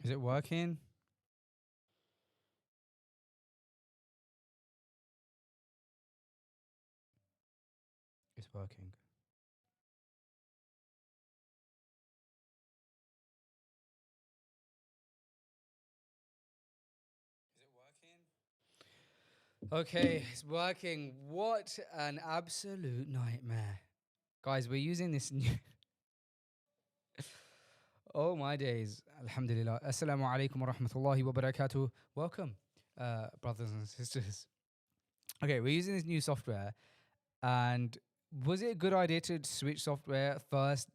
Is it working? It's working. Okay, it's working. What an absolute nightmare. Guys, we're using this new. Oh my days. Alhamdulillah. Assalamu alaikum wa rahmatullahi wa barakatuh. Welcome, brothers and sisters. Okay, we're using this new software. And was it a good idea to switch software first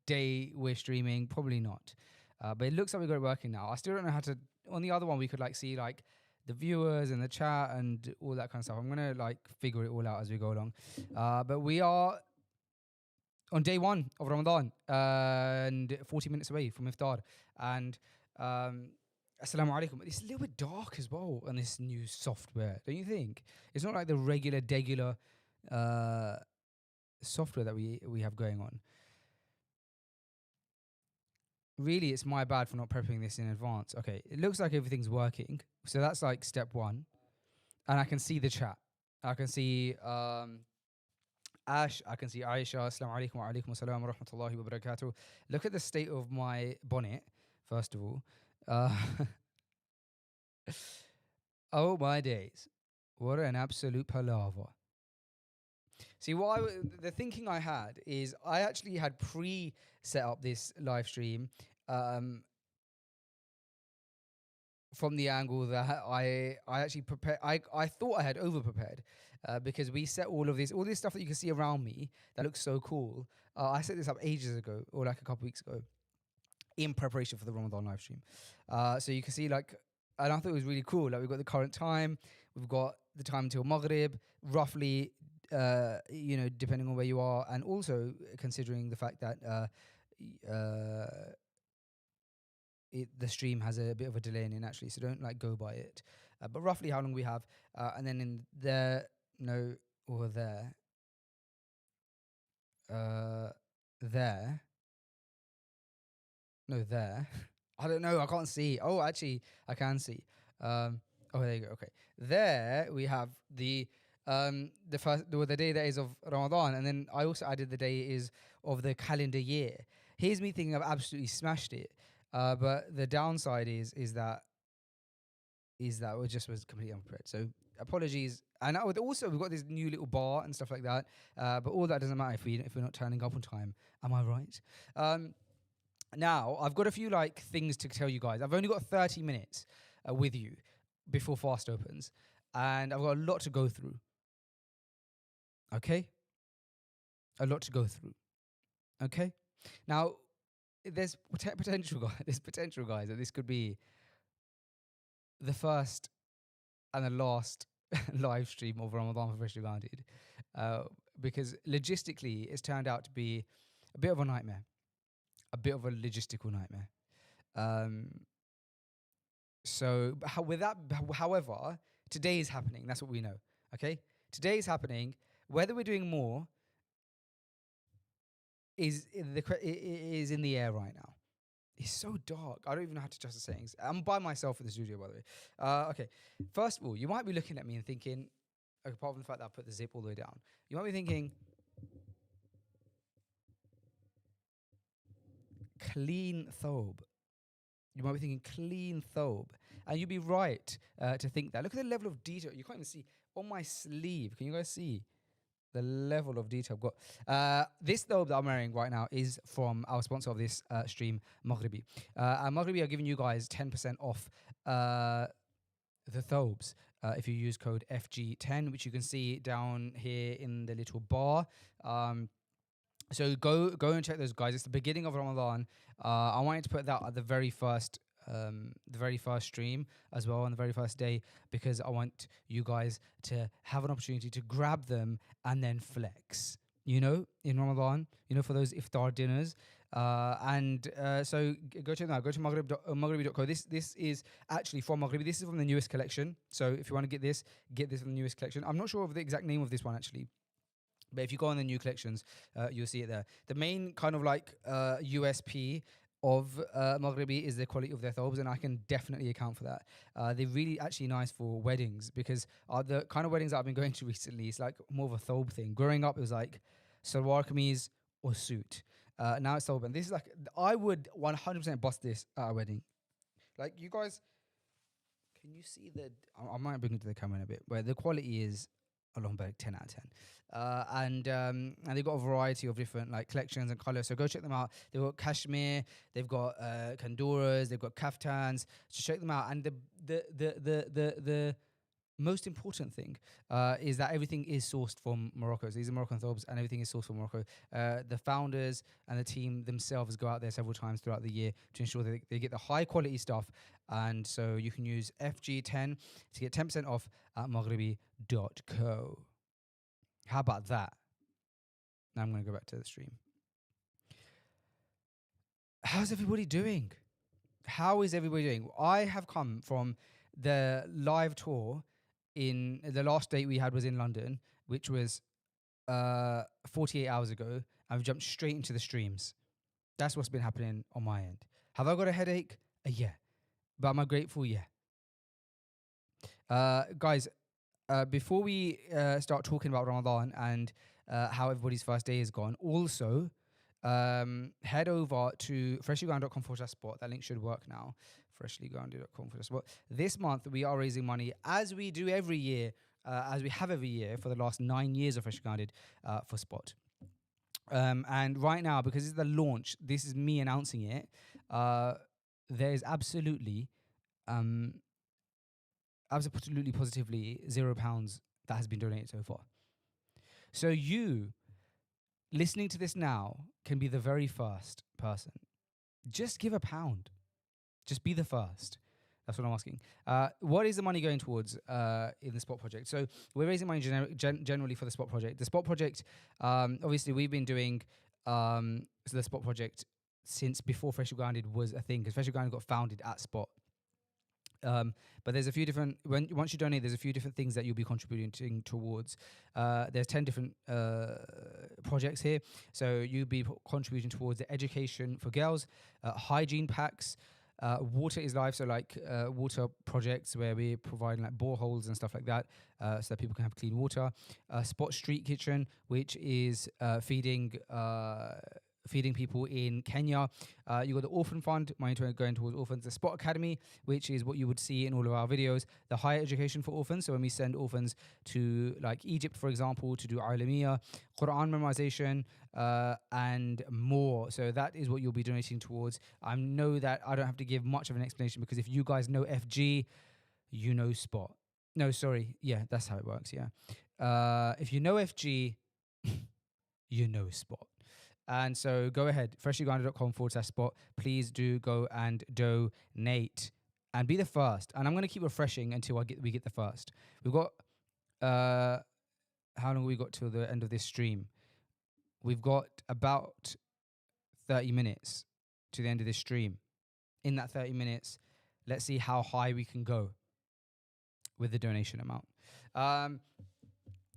day we're streaming? Probably not. But it looks like we got it working now. I still don't know how to. On the other one, we could like see like the viewers and the chat and all that kind of stuff. I'm gonna like figure it all out as we go along. But we are on day one of Ramadan and 40 minutes away from Iftar. And Assalamu alaikum. It's a little bit dark as well on this new software, don't you think? It's not like the regular software that we have going on. Really, it's my bad for not prepping this in advance. Okay, it looks like everything's working. So that's like step one. And I can see the chat. I can see Ash, I can see Aisha. Assalamu alaikum wa alaikum assalam wa rahmatullahi wa barakatuh. Look at the state of my bonnet, first of all. Oh my days. What an absolute palaver. See, the thinking I had is I actually had set up this live stream from the angle that I actually prepared. I thought I had over prepared because we set all this stuff that you can see around me that looks so cool. I set this up ages ago, or like a couple weeks ago, in preparation for the Ramadan live stream. So you can see like, and I thought it was really cool. Like we've got the current time, we've got the time till Maghrib, roughly. Depending on where you are, and also considering the fact that the stream has a bit of a delay in it actually, so don't like go by it. But roughly how long we have, and then in there, or there, there, there. I don't know. I can't see. Oh, actually, I can see. Oh, there you go. Okay, there we have the day that is of Ramadan, and then I also added the day is of the calendar year. Here's me thinking I've absolutely smashed it, but the downside is that it just was completely unprepared. So apologies. And also we've got this new little bar and stuff like that, but all that doesn't matter if we're not turning up on time. Am I right? Now I've got a few like things to tell you guys. I've only got 30 minutes with you before fast opens, and I've got a lot to go through. Okay? A lot to go through. Okay? Now, there's potential, guys, that this could be the first and the last live stream of Ramadan for Freshly Grounded. Because logistically, it's turned out to be a bit of a nightmare. A bit of a logistical nightmare. However, today is happening. That's what we know. Okay? Today is happening. Whether we're doing more is in the air right now. It's so dark. I don't even know how to adjust the settings. I'm by myself in the studio, by the way. Okay. First of all, you might be looking at me and thinking, apart from the fact that I put the zip all the way down, you might be thinking, clean Thobe. You might be thinking clean Thobe. And you'd be right to think that. Look at the level of detail. You can't even see on my sleeve. Can you guys see the level of detail I've got? This Thobe that I'm wearing right now is from our sponsor of this stream, Maghribi. And Maghribi are giving you guys 10% off the Thobes if you use code FG10, which you can see down here in the little bar. So go and check those, guys. It's the beginning of Ramadan. I wanted to put that at the very first stream as well on the very first day, because I want you guys to have an opportunity to grab them and then flex. In Ramadan, for those iftar dinners. So go check them out. Go to maghribi.co. This is actually from Maghribi. This is from the newest collection. So if you want to get this from the newest collection. I'm not sure of the exact name of this one actually. But if you go on the new collections, you'll see it there. The main kind of like USP of Maghribi is the quality of their thobes, and I can definitely account for that. They're really actually nice for weddings because the kind of weddings that I've been going to recently, it's like more of a thobe thing. Growing up, it was like salwar kameez or suit. Now it's thobe, and this is like I would 100% bust this at a wedding. Like you guys, can you see the? I might bring it to the camera in a bit, where the quality is a long bag, 10 out of 10. And they've got a variety of different like collections and colors. So go check them out. They've got cashmere, they've got kanduras, they've got kaftans. So check them out. And the most important thing is that everything is sourced from Morocco. So these are Moroccan thobes, and everything is sourced from Morocco. The founders and the team themselves go out there several times throughout the year to ensure that they get the high quality stuff. And so you can use FG10 to get 10% off at maghribi.co. How about that? Now I'm going to go back to the stream. How's everybody doing? How is everybody doing? I have come from the live tour. In the last date we had was in London, which was 48 hours ago. I've jumped straight into the streams. That's what's been happening on my end. Have I got a headache? Yeah. But am I grateful? Yeah. Guys, before we start talking about Ramadan and how everybody's first day is gone, also head over to freshlyground.com/spot. That link should work now. Freshlyground.com/spot. This month we are raising money as we do every year, as we have every year for the last 9 years of Freshly Grounded for Spot. And right now, because it's the launch, this is me announcing it. There is absolutely positively £0 that has been donated so far. So you listening to this now can be the very first person. Just give £1. Just be the first. That's what I'm asking. What is the money going towards in the Spot project? So we're raising money generally for the Spot project. The Spot project, obviously, we've been doing the Spot project since before Freshly Grounded was a thing, because Freshly Grounded got founded at Spot. But there's a few different, once you donate, there's a few different things that you'll be contributing towards. There's 10 different projects here. So you'll be contributing towards the education for girls, hygiene packs, water is life, so like water projects where we're providing like boreholes and stuff like that, so that people can have clean water. Spot Street Kitchen, which is feeding people in Kenya. You got the Orphan Fund, money going towards orphans. The Spot Academy, which is what you would see in all of our videos. The higher education for orphans, so when we send orphans to like Egypt, for example, to do Alamiya, Quran memorization, and more. So that is what you'll be donating towards. I know that I don't have to give much of an explanation, because if you guys know FG, you know Spot. No, sorry. Yeah, that's how it works, yeah. If you know FG, you know Spot. And so go ahead, freshlygrounded.com/spot. Please do go and donate and be the first. And I'm going to keep refreshing until we get the first. We've got, how long have we got till the end of this stream? We've got about 30 minutes to the end of this stream. In that 30 minutes, let's see how high we can go with the donation amount.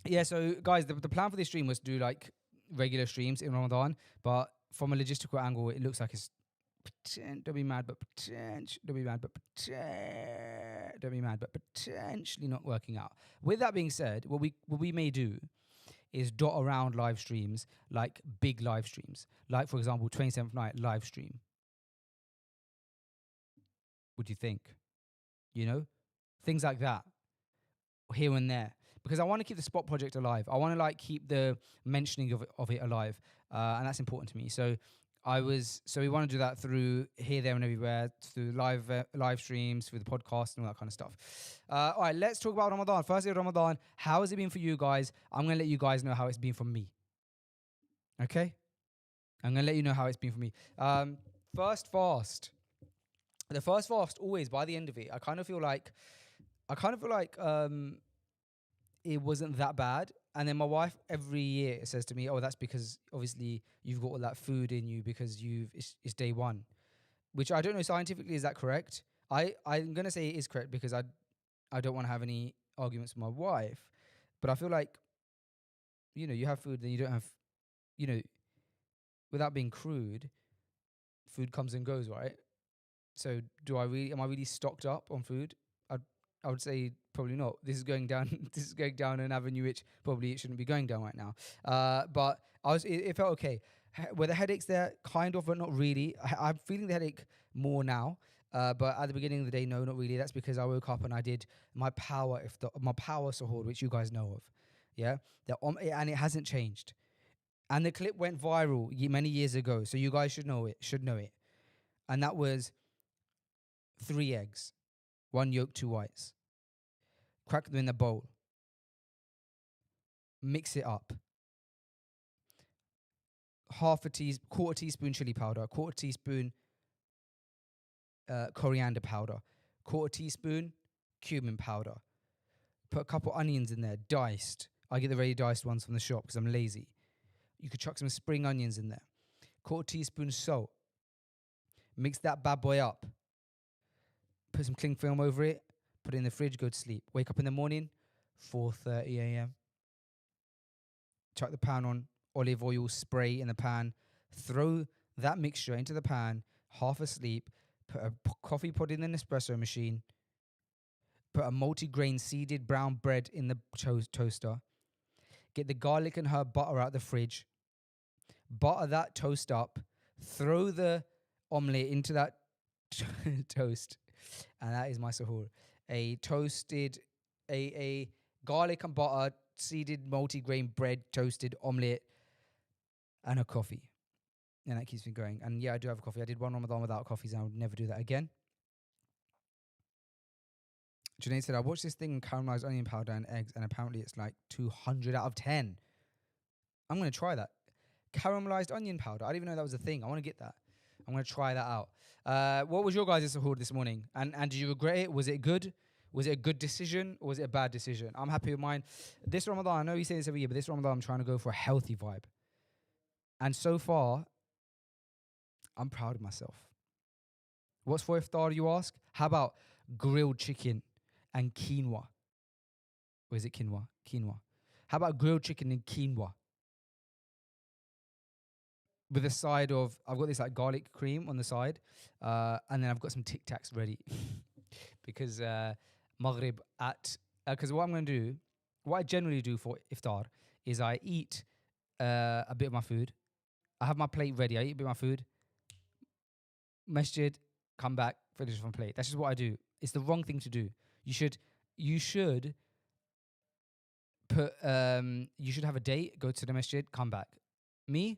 Yeah, so guys, the plan for this stream was to do like regular streams in Ramadan, but from a logistical angle, it looks like it's don't be mad, but potentially not working out. With that being said, what we may do is dot around live streams, like big live streams, like for example 27th night live stream. What do you think? You know, things like that, here and there. Because I want to keep the Spot project alive. I want to like keep the mentioning of it alive, and that's important to me. So we want to do that through here, there, and everywhere, through live streams, through the podcast, and all that kind of stuff. All right, let's talk about Ramadan. First day of Ramadan. How has it been for you guys? I'm gonna let you guys know how it's been for me. Okay, I'm gonna let you know how it's been for me. First fast. The first fast, always by the end of it, I kind of feel like it wasn't that bad. And then my wife every year says to me, "Oh, that's because obviously you've got all that food in you because it's day one," which I don't know scientifically, is that correct? I'm gonna say it is correct because I don't want to have any arguments with my wife, but I feel like, you know, you have food, then you don't have, you know, without being crude, food comes and goes, right? So am I really stocked up on food? I would say probably not. This is going down. This is going down an avenue which probably it shouldn't be going down right now. But it felt okay. Were the headaches there? Kind of, but not really. I'm feeling the headache more now. But at the beginning of the day, no, not really. That's because I woke up and I did my my power sahur, which you guys know of. Yeah, and it hasn't changed. And the clip went viral many years ago, so you guys should know it. And that was 3 eggs, one yolk, two whites. Crack them in the bowl. Mix it up. Quarter teaspoon chili powder, quarter teaspoon coriander powder, quarter teaspoon cumin powder. Put a couple onions in there, diced. I get the ready diced ones from the shop because I'm lazy. You could chuck some spring onions in there. Quarter teaspoon salt. Mix that bad boy up. Put some cling film over it. Put it in the fridge, go to sleep. Wake up in the morning, 4:30 a.m. Chuck the pan on, olive oil spray in the pan. Throw that mixture into the pan, half asleep. Put a coffee pod in an espresso machine. Put a multi-grain seeded brown bread in the toaster. Get the garlic and herb butter out the fridge. Butter that toast up. Throw the omelette into that toast. And that is my sahur. A garlic and butter, seeded multi-grain bread, toasted omelette, and a coffee. And that keeps me going. And yeah, I do have a coffee. I did one Ramadan without coffees and I would never do that again. Junaid said, I watched this thing on caramelized onion powder and eggs, and apparently it's like 200 out of 10. I'm going to try that. Caramelized onion powder. I didn't even know that was a thing. I want to get that. I'm going to try that out. What was your guys' sahur this morning? And did you regret it? Was it good? Was it a good decision or was it a bad decision? I'm happy with mine. This Ramadan, I know you say this every year, but this Ramadan I'm trying to go for a healthy vibe. And so far, I'm proud of myself. What's for iftar, you ask? How about grilled chicken and quinoa? Or is it quinoa? Quinoa. How about grilled chicken and quinoa? With a side of, I've got this like garlic cream on the side, and then I've got some Tic Tacs ready. Because Maghrib because what I'm going to do, what I generally do for iftar is I eat a bit of my food. I have my plate ready. I eat a bit of my food. Masjid, come back, finish my plate. That's just what I do. It's the wrong thing to do. You should put you should have a date, go to the masjid, come back. Me,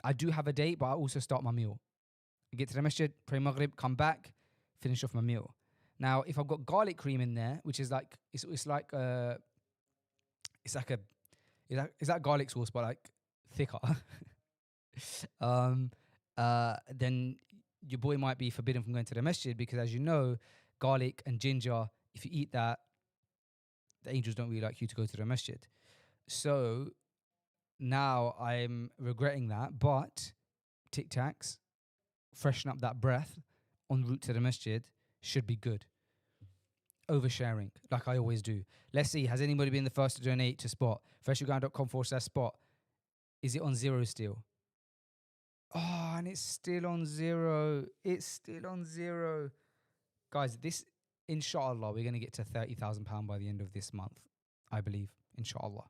I do have a date, but I also start my meal. I get to the masjid, pray Maghrib, come back, finish off my meal. Now, if I've got garlic cream in there, which is like it's like garlic sauce, but like thicker, then your boy might be forbidden from going to the masjid because, as you know, garlic and ginger, if you eat that, the angels don't really like you to go to the masjid. So now I'm regretting that, but Tic Tacs, freshen up that breath en route to the masjid should be good. Oversharing, like I always do. Let's see, has anybody been the first to donate to Spot? freshyourground.com/spot. Is it on zero still? Oh, and it's still on zero. It's still on zero. Guys, this, inshallah, we're going to get to £30,000 by the end of this month, I believe, inshallah.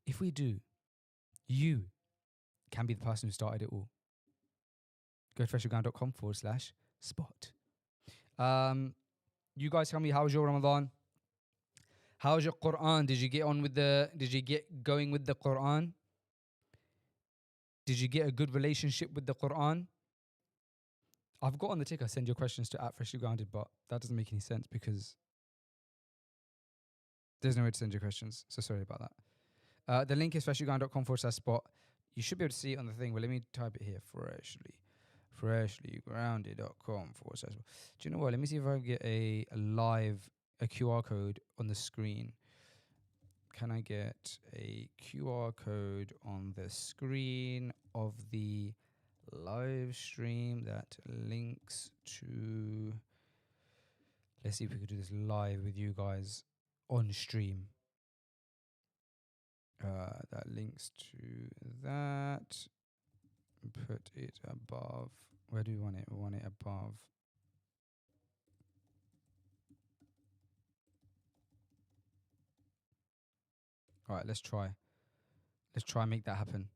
If we do, you can be the person who started it all. Go to freshyourground.com/spot. You guys tell me, how was your Ramadan? How's your Quran? Did you get going with the Quran? Did you get a good relationship with the Quran? I've got on the ticker, send your questions to @freshlygrounded, but that doesn't make any sense because there's no way to send your questions. So sorry about that. The link is freshlyground.com/spot. You should be able to see it on the thing, but let me type it here. freshlygrounded.com/spot. Do you know what? Let me see if I can get a QR code on the screen. Can I get a QR code on the screen of the live stream that links to... Let's see if we could do this live with you guys on stream. That links to that. Put it above. Where do we want it? We want it above. All right, let's try. Let's try and make that happen.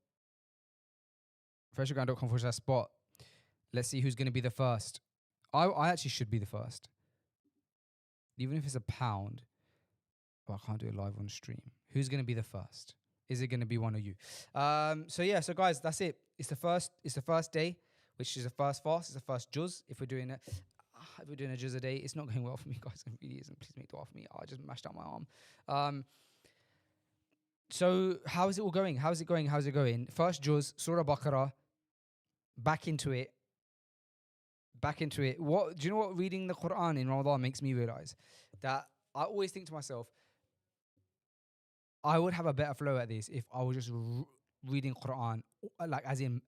freshground.com/spot. Let's see who's going to be the first. I actually should be the first. Even if it's £1. But I can't do it live on stream. Who's going to be the first? Is it going to be one of you? So guys, that's it. It's the first day, which is the first fast. It's the first juz. If we're doing a juz a day, it's not going well for me, guys. It really isn't. Please make dua for me. I just mashed up my arm. So how is it all going? How's it going? First juz, Surah Baqarah. Back into it. What do you know? What reading the Quran in Ramadan makes me realize that I always think to myself, I would have a better flow at this if I was just reading Quran, like as in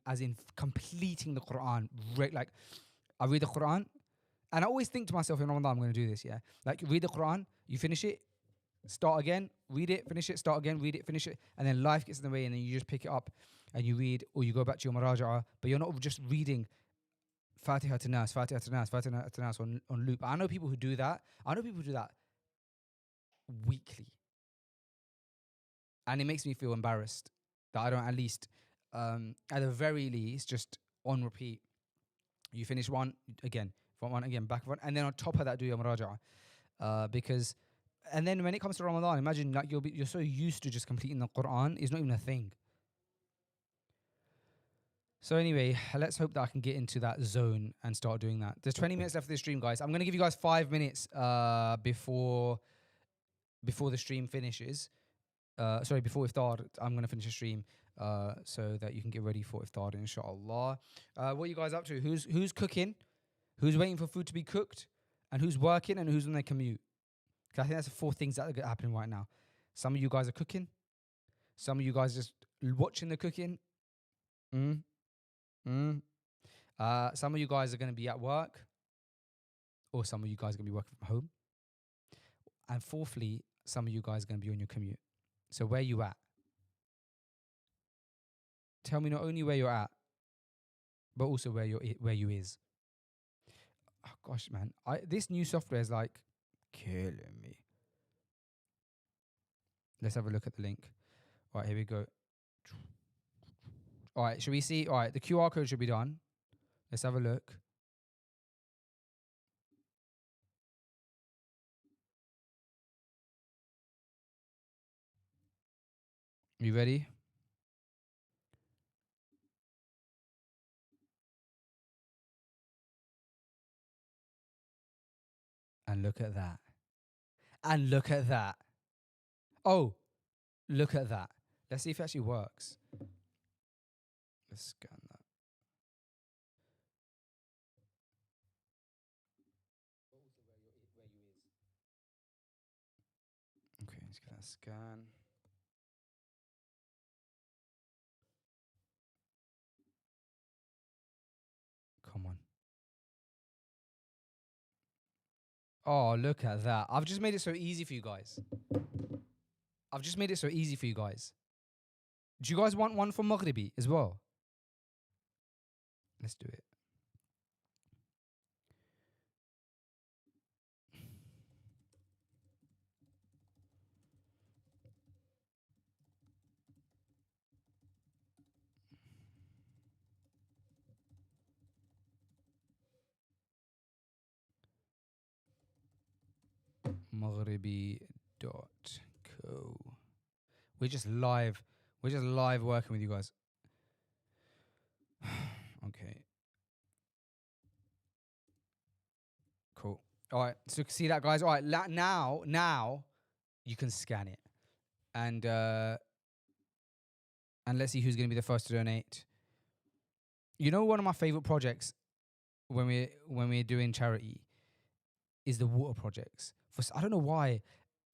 completing the Quran. Like I read the Quran, and I always think to myself in Ramadan, I'm going to do this. Yeah, like read the Quran, you finish it, start again, read it, finish it, start again, read it, finish it, and then life gets in the way, and then you just pick it up and you read, or you go back to your muraja'ah, but you're not just reading Fatiha to Nas on loop. I know people who do that. Weekly. And it makes me feel embarrassed that I don't at least, at the very least, just on repeat. You finish one again, back one, and then on top of that, do your muraja'ah. Because, and then when it comes to Ramadan, imagine that you're so used to just completing the Quran, it's not even a thing. So anyway, let's hope that I can get into that zone and start doing that. There's 20 minutes left of this stream, guys. I'm going to give you guys 5 minutes before the stream finishes. Before Iftar, I'm going to finish the stream so that you can get ready for Iftar, inshallah. What are you guys up to? Who's cooking? Who's waiting for food to be cooked? And who's working and who's on their commute? 'Cause I think that's the 4 things that are happening right now. Some of you guys are cooking. Some of you guys are just watching the cooking. Some of you guys are going to be at work, or some of you guys are going to be working from home. And fourthly, some of you guys are going to be on your commute. So where you at? Tell me not only where you're at, but also where you is. Oh gosh, man, this new software is like killing me. Let's have a look at the link. All right, here we go. All right, should we see? All right, the QR code should be done. Let's have a look. You ready? And look at that. And look at that. Oh, look at that. Let's see if it actually works. Let's scan that. Okay, let's get that scan. Come on. Oh, look at that. I've just made it so easy for you guys. Do you guys want one from Maghribi as well? Let's do it. Maghribi.co. We're just live working with you guys. Okay. Cool. All right. So see that, guys? All right. Now you can scan it. And let's see who's going to be the first to donate. You know, one of my favorite projects when we're doing charity is the water projects. I don't know why.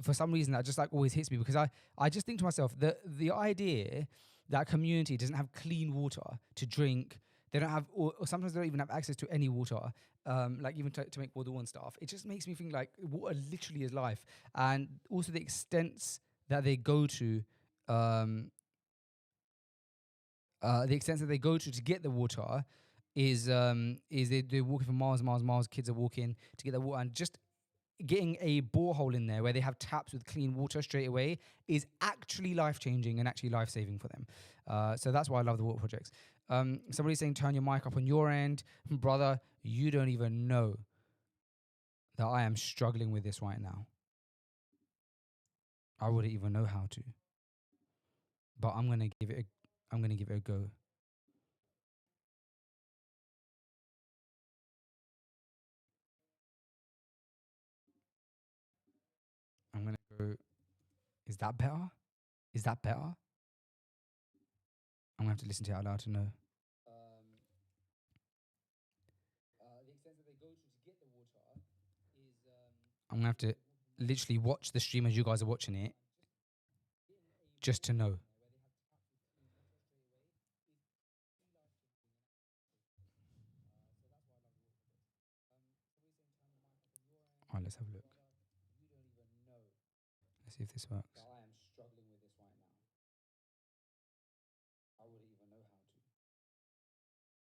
For some reason, that just like always hits me, because I just think to myself, the idea that community doesn't have clean water to drink, they don't have, or sometimes they don't even have access to any water, like even to make wudu and stuff. It just makes me think like water literally is life, and also the extents that they go to the extent that they go to get the water is they're walking for miles and miles and miles. Kids are walking to get the water, and just getting a borehole in there where they have taps with clean water straight away is actually life changing and actually life saving for them. So that's why I love the water projects. Somebody's saying turn your mic up on your end, brother. You don't even know that I am struggling with this right now. I wouldn't even know how to, but I'm gonna give it a go. I'm gonna go. Is that better? Is that better? I'm gonna have to listen to it out loud to know. The extent that they go to get the water is. I'm gonna have to literally watch the stream as you guys are watching it, just to know. Alright, let's have a look. Let's see if this works. I am struggling with this right now. I wouldn't even know how to,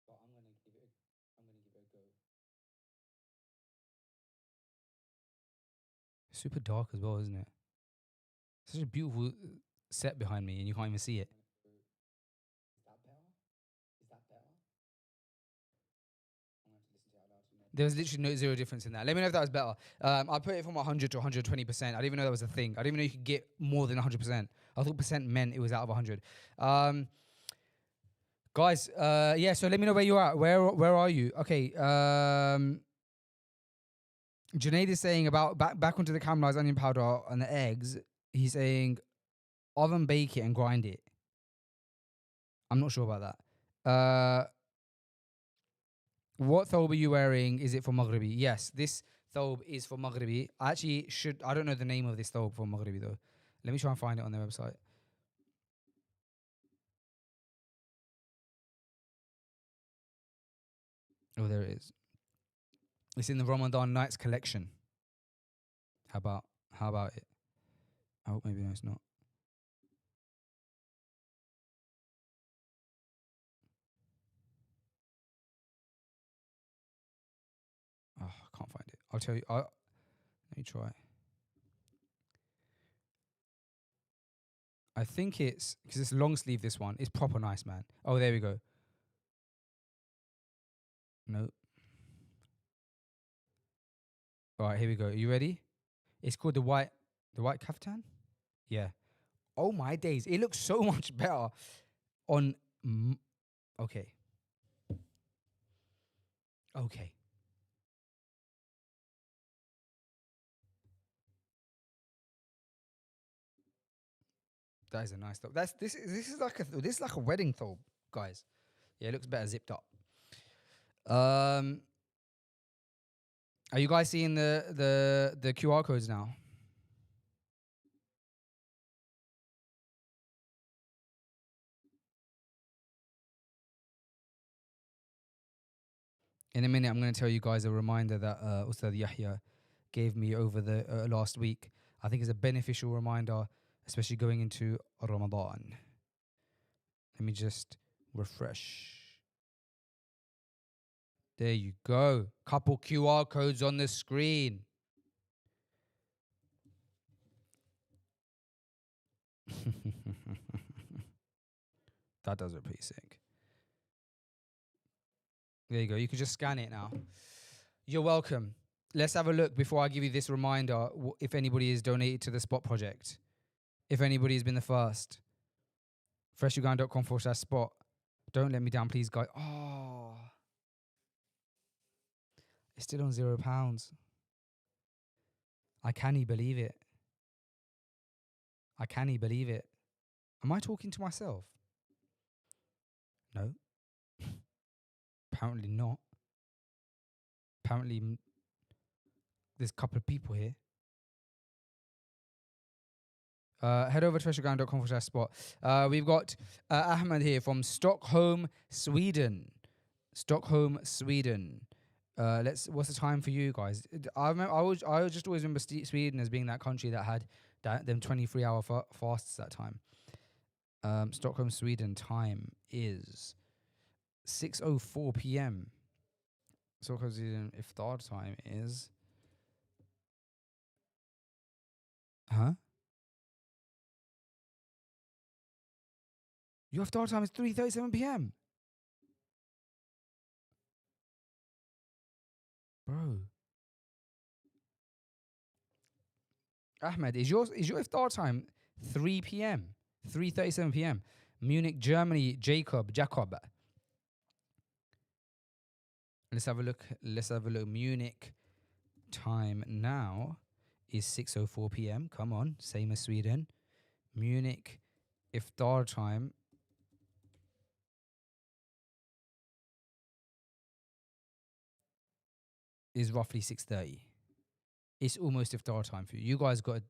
but I'm gonna give it a go. Super dark as well, isn't it? Such a beautiful set behind me, and you can't even see it. Is that better? Is that better? I'm gonna have to listen to it out loud to know. There was literally no zero difference in that. Let me know if that was better. I put it from 100 to 120%. I didn't even know that was a thing. I didn't even know you could get more than 100%. I thought percent meant it was out of 100. Guys, yeah. So let me know where you are. Where are you? Okay. Junaid is saying about back onto the caramelized onion powder and the eggs. He's saying oven bake it and grind it. I'm not sure about that. What thobe are you wearing? Is it for Maghribi? Yes, this thobe is for Maghribi. I don't know the name of this thobe for Maghribi though. Let me try and find it on their website. Oh, there it is. It's in the Ramadan Nights collection. How about it? Oh, maybe no, it's not. Oh, I can't find it. I'll tell you. Let me try. I think it's because it's long sleeve. This one it's proper nice, man. Oh, there we go. No. All right, here we go. Are you ready? It's called the white kaftan. Yeah. Oh my days! It looks so much better on. Okay. Okay. That is a nice thobe. This is like a wedding thobe, guys. Yeah, it looks better zipped up. Are you guys seeing the QR codes now? In a minute, I'm going to tell you guys a reminder that Ustad Yahya gave me over the last week. I think it's a beneficial reminder, especially going into Ramadan. Let me just refresh. There you go. Couple QR codes on the screen. That does look pretty sick. There you go. You can just scan it now. You're welcome. Let's have a look before I give you this reminder if anybody is donated to the Spot project. If anybody has been the first. Freshuganda.com/spot. Don't let me down, please, guys. Oh. It's still on £0. I can't believe it. I can't believe it. Am I talking to myself? No. Apparently not. Apparently there's a couple of people here. Head over to freshuganda.com/spot. We've got Ahmed here from Stockholm, Sweden. Stockholm, Sweden. What's the time for you guys? I just always remember Sweden as being that country that had them 23-hour fasts that time. Stockholm, Sweden time is 6:04 p.m. Stockholm, Sweden iftar time is Your iftar time is 3:37 p.m. Bro. Ahmed, is your iftar time 3 p.m. 3:37 p.m. Munich, Germany, Jacob. Let's have a look. Munich time now is 6:04 p.m. Come on, same as Sweden. Munich iftar time is roughly 6:30. It's almost iftar time for you. You guys got a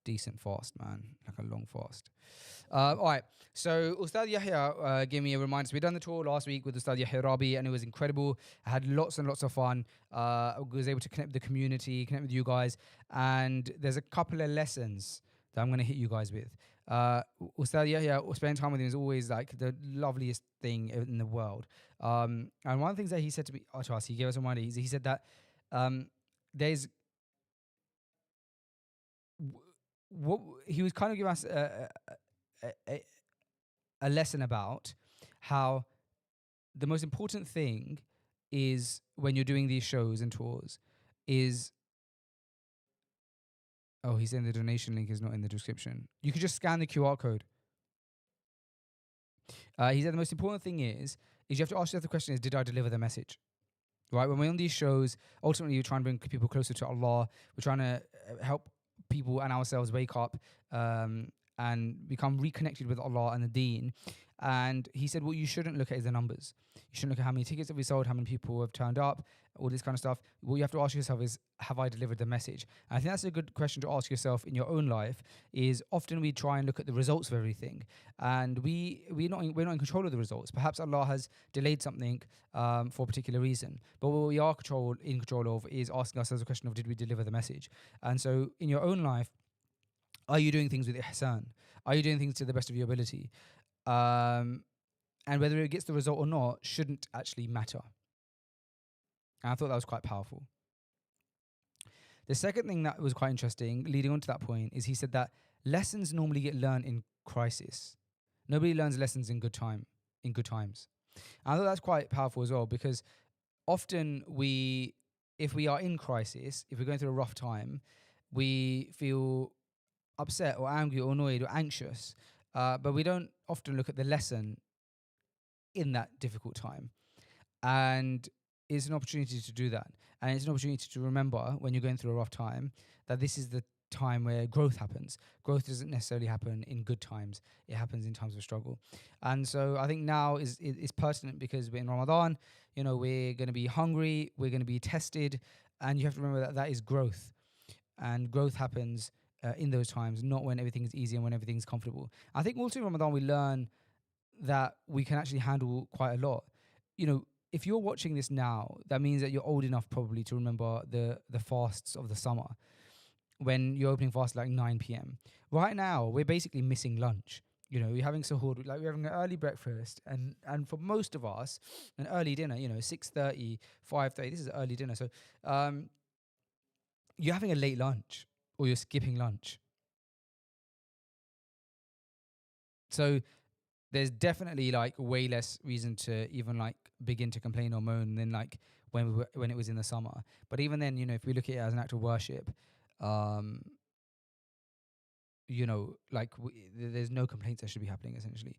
decent fast, man, like a long fast. All right. So Ustad Yahya gave me a reminder. So we done the tour last week with Ustad Yahya Rabi, and it was incredible. I had lots and lots of fun. I was able to connect with the community, connect with you guys, and there's a couple of lessons that I'm going to hit you guys with. Ustad Yahya, spending time with him is always like the loveliest thing in the world. And one of the things that he said to me, to us, he gave us a reminder. He said that there's what he was kind of giving us a lesson about how the most important thing is when you're doing these shows and tours is he's saying the donation link is not in the description. You could just scan the QR code. He said the most important thing is you have to ask yourself the question is, did I deliver the message? Right? When we're on these shows, ultimately we're trying to bring people closer to Allah. We're trying to help people and ourselves wake up and become reconnected with Allah and the Deen. And he said, what you shouldn't look at is the numbers. You shouldn't look at how many tickets have we sold, how many people have turned up, all this kind of stuff. What you have to ask yourself is, have I delivered the message? And I think that's a good question to ask yourself in your own life. Is often we try and look at the results of everything, and we're not in control of the results. Perhaps Allah has delayed something for a particular reason, but what we are in control of is asking ourselves the question of, did we deliver the message? And so in your own life, are you doing things with ihsan? Are you doing things to the best of your ability? And whether it gets the result or not shouldn't actually matter. And I thought that was quite powerful. The second thing that was quite interesting, leading on to that point, is he said that lessons normally get learned in crisis. Nobody learns lessons in good times. And I thought that's quite powerful as well, because often if we are in crisis, if we're going through a rough time, we feel upset or angry or annoyed or anxious, but we don't often look at the lesson in that difficult time. And it's an opportunity to do that. And it's an opportunity to remember when you're going through a rough time that this is the time where growth happens. Growth doesn't necessarily happen in good times. It happens in times of struggle. And so I think now is pertinent because we're in Ramadan. You know, we're going to be hungry. We're going to be tested. And you have to remember that is growth. And growth happens in those times, not when everything is easy and when everything is comfortable. I think also in Ramadan we learn that we can actually handle quite a lot. You know, if you're watching this now, that means that you're old enough probably to remember the fasts of the summer when you're opening fast like 9 p.m. Right now, we're basically missing lunch. You know, we're having sahur, like we're having an early breakfast, and for most of us, an early dinner, 6:30, 5:30, this is early dinner. So you're having a late lunch or you're skipping lunch. So there's definitely like way less reason to even like begin to complain or moan than like when it was in the summer. But even then, if we look at it as an act of worship, there's no complaints that should be happening essentially.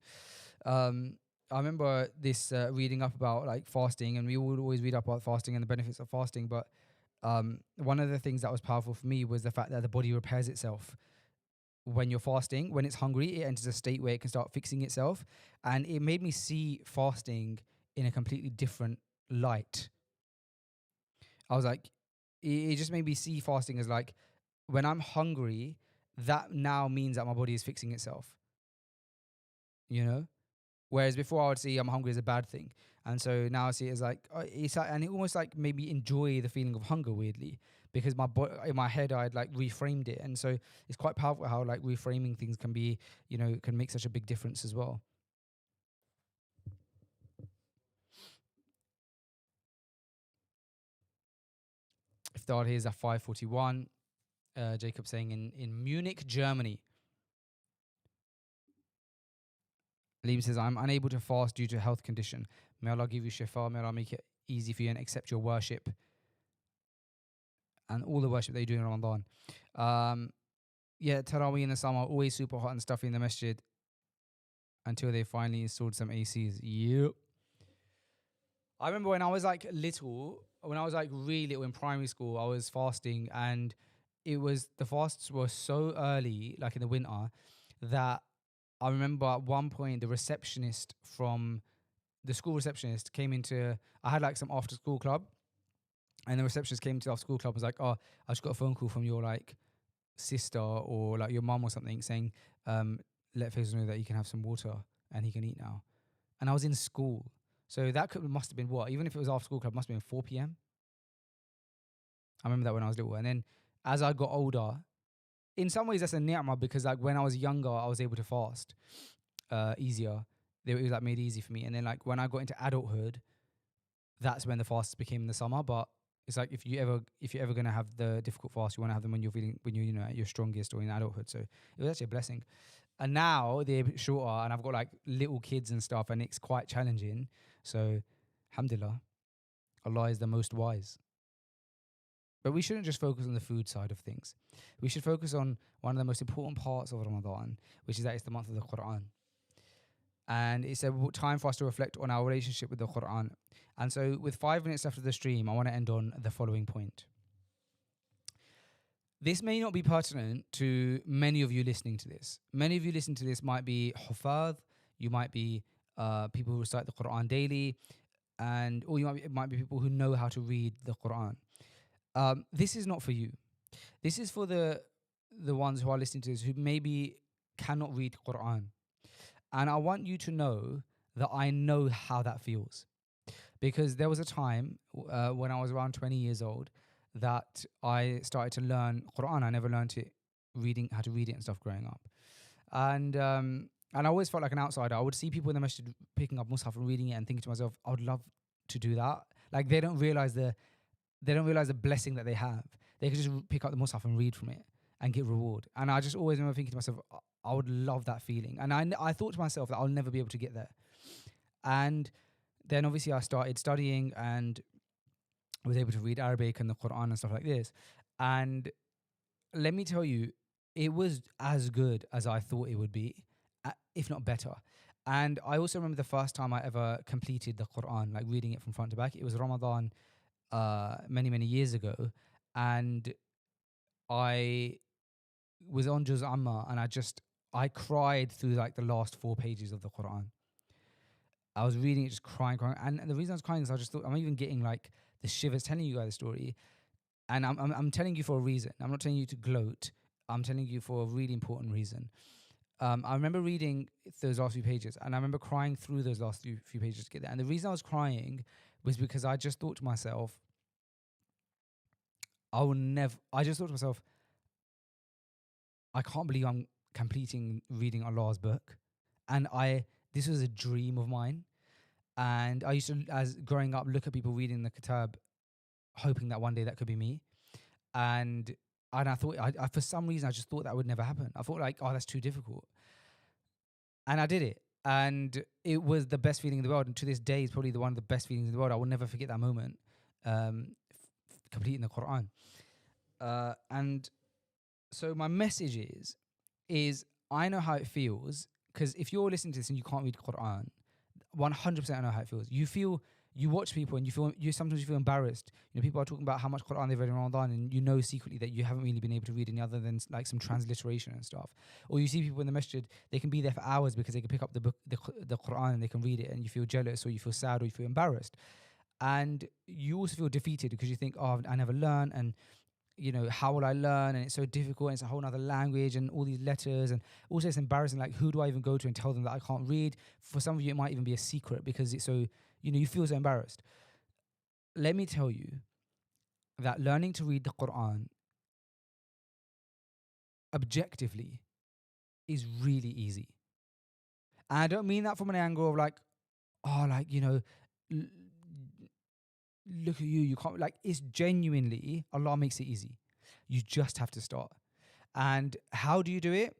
I remember this reading up about like fasting, and we would always read up about fasting and the benefits of fasting. But one of the things that was powerful for me was the fact that the body repairs itself. When you're fasting, when it's hungry, it enters a state where it can start fixing itself. And it made me see fasting in a completely different light. I was like, it just made me see fasting as like, when I'm hungry, that now means that my body is fixing itself. Whereas before I would see I'm hungry as a bad thing. And so now I see it as like, and it almost like made me enjoy the feeling of hunger weirdly. because in my head I'd like reframed it. And so it's quite powerful how like reframing things can be, can make such a big difference as well. Iftar here is at 5:41. Jacob saying in Munich, Germany. Liam says, I'm unable to fast due to a health condition. May Allah give you shifa. May Allah make it easy for you and accept your worship and all the worship that you do in Ramadan. Taraweeh in the summer, always super hot and stuffy in the masjid until they finally installed some ACs. Yep. I remember when I was like little, when I was like really little in primary school, I was fasting, and the fasts were so early, like in the winter, that I remember at one point the school receptionist came into, I had like some after school club, and the receptionist came to the after school club and was like, oh, I just got a phone call from your like sister or like your mum or something saying, let Faisal know that he can have some water and he can eat now. And I was in school. So that must have been what? Even if it was after school club, must have been 4 p.m. I remember that when I was little. And then as I got older, in some ways that's a ni'mah, because like when I was younger, I was able to fast easier. It was like made easy for me. And then like when I got into adulthood, that's when the fasts became in the summer. But it's like if you're ever gonna have the difficult fast, you want to have them when you're at your strongest or in adulthood. So it was actually a blessing. And now they're a bit shorter, and I've got like little kids and stuff, and it's quite challenging. So, alhamdulillah, Allah is the most wise. But we shouldn't just focus on the food side of things. We should focus on one of the most important parts of Ramadan, which is that it's the month of the Quran. And it's a time for us to reflect on our relationship with the Quran. And so with 5 minutes left of the stream, I want to end on the following point. This may not be pertinent to many of you listening to this. Many of you listening to this might be hufadh, you might be people who recite the Quran daily, or it might be people who know how to read the Quran. This is not for you. This is for the ones who are listening to this who maybe cannot read Quran. And I want you to know that I know how that feels. Because there was a time when I was around 20 years old that I started to learn Quran. I never learned how to read it and stuff growing up. And I always felt like an outsider. I would see people in the masjid picking up Mus'haf and reading it and thinking to myself, I would love to do that. Like they don't realize the blessing that they have. They could just pick up the Mus'haf and read from it and get reward. And I just always remember thinking to myself, I would love that feeling. And I thought to myself that I'll never be able to get there. And then obviously I started studying and was able to read Arabic and the Quran and stuff like this. And let me tell you, it was as good as I thought it would be, if not better. And I also remember the first time I ever completed the Quran, like reading it from front to back. It was Ramadan many, many years ago. And I was on Juz Amma, and I cried through like the last 4 pages of the Quran. I was reading it, just crying. And the reason I was crying is I just thought, I'm even getting like the shivers telling you guys the story. And I'm telling you for a reason. I'm not telling you to gloat. I'm telling you for a really important reason. I remember reading those last few pages, and I remember crying through those last few pages to get there. And the reason I was crying was because I just thought to myself, I just thought to myself, I can't believe I'm completing reading Allah's book. And this was a dream of mine. And I used to, as growing up, look at people reading the kitab, hoping that one day that could be me. And I thought, I for some reason, I just thought that would never happen. I thought like, oh, that's too difficult. And I did it. And it was the best feeling in the world. And to this day, it's probably one of the best feelings in the world. I will never forget that moment, completing the Quran. And so my message is I know how it feels, because if you're listening to this and you can't read Quran, 100% I know how it feels. You watch people and sometimes you feel embarrassed. People are talking about how much Quran they've read in Ramadan, and secretly that you haven't really been able to read any other than like some transliteration and stuff. Or you see people in the masjid, they can be there for hours because they can pick up the book, the Quran, and they can read it, and you feel jealous, or you feel sad, or you feel embarrassed. And you also feel defeated because you think, oh, I never learn, and how will I learn? And it's so difficult, and it's a whole other language and all these letters. And also it's embarrassing, like, who do I even go to and tell them that I can't read? For some of you, it might even be a secret because it's so, you feel so embarrassed. Let me tell you that learning to read the Quran objectively is really easy. And I don't mean that from an angle of like, oh, like, l- look at you can't, like, it's genuinely, Allah makes it easy. You just have to start. And how do you do it?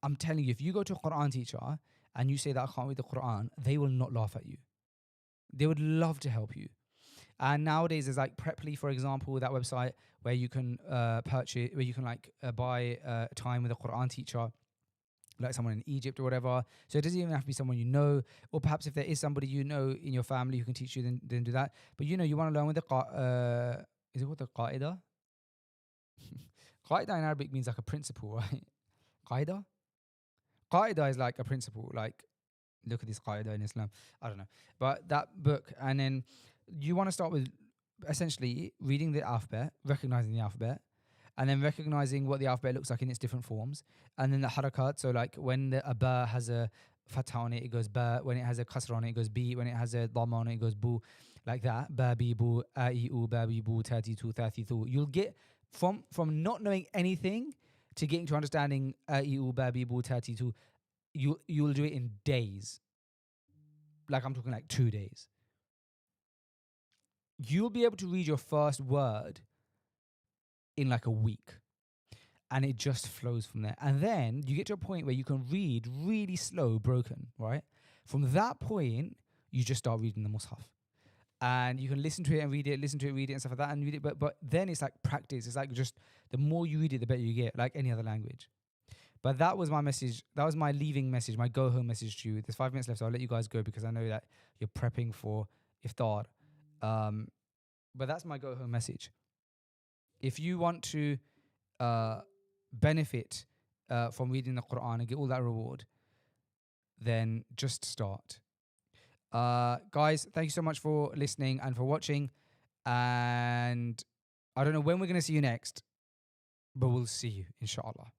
I'm telling you, if you go to a Quran teacher and you say that I can't read the Quran, they will not laugh at you. They would love to help you. And nowadays, there's like Preply, for example, that website where you can purchase, where you can like buy time with a Quran teacher, like someone in Egypt or whatever. So it doesn't even have to be someone you know, or perhaps if there is somebody you know in your family who can teach you, then do that. But you want to learn with the is it called the qaida? Qaida in Arabic means like a principle, right? Qaida. Qaida is like a principle, like look at this qaida in Islam. I don't know, but that book, and then you want to start with essentially reading the alphabet, recognizing the alphabet, and then recognizing what the alphabet looks like in its different forms, and then the harakat. So like when a ba has a fatha on it, it goes ba. When it has a kasra on it, it goes b. When it has a dhamma on it, it goes bu. Like that. Ba bi bu a I u ba bi bu 32 32. You'll get from not knowing anything to getting to understanding a I u ba bi bu 32. You'll do it in days. Like I'm talking like 2 days. You'll be able to read your first word in like a week. And it just flows from there. And then you get to a point where you can read really slow, broken, right? From that point, you just start reading the Mus'haf. And you can listen to it and read it, listen to it, read it, and stuff like that, and read it. But then it's like practice. It's like just the more you read it, the better you get, like any other language. But that was my message. That was my leaving message, my go home message to you. There's 5 minutes left, so I'll let you guys go because I know that you're prepping for iftar. But that's my go home message. If you want to benefit from reading the Quran and get all that reward, then just start. Guys, thank you so much for listening and for watching. And I don't know when we're going to see you next, but we'll see you, inshallah.